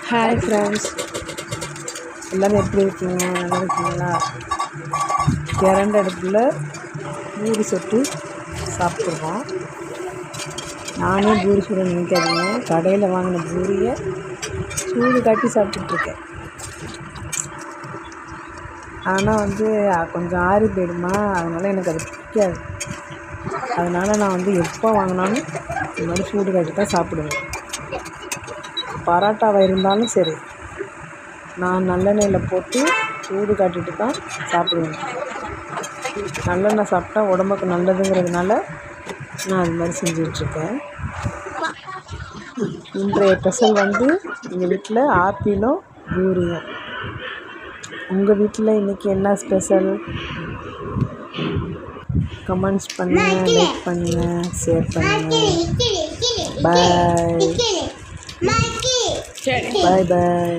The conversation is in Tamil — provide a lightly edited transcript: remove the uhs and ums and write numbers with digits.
ஹாய் ஃப்ரெண்ட்ஸ், எல்லோரும் எப்படி இருக்கீங்க? நல்லா இருக்கீங்களா? திரண்ட அடுப்பில் பூரி சுட்டு சாப்பிட்ருக்கோம். நானே பூரி சுட நினைக்காதீங்க, கடையில் வாங்கின பூரியை சூடு காட்டி சாப்பிட்டுட்ருக்கேன். ஆனால் கொஞ்சம் ஆறி போயிடுமா, அதனால் எனக்கு அது பிடிக்காது. அதனால் நான் எப்போ வாங்கினாலும் இந்த மாதிரி சூடு காட்டி தான் சாப்பிடுவேன். பரோட்டாவாக இருந்தாலும் சரி, நான் நல்லெண்ணெயில் போட்டு சூடு காட்டிட்டு தான் சாப்பிடுவேன். நல்லெண்ணெய் சாப்பிட்டா உடம்புக்கு நல்லதுங்கிறதுனால நான் அது மாதிரி செஞ்சிகிட்ருக்கேன். இன்றைய ஸ்பெஷல் எங்கள் வீட்டில் ஆப்பிளும் பூரியும். உங்கள் வீட்டில் இன்றைக்கி என்ன ஸ்பெஷல்? கமெண்ட்ஸ் பண்ணுங்கள், லைக் பண்ணுங்கள், ஷேர் பண்ணுங்கள். பாய் பாய் பாய்.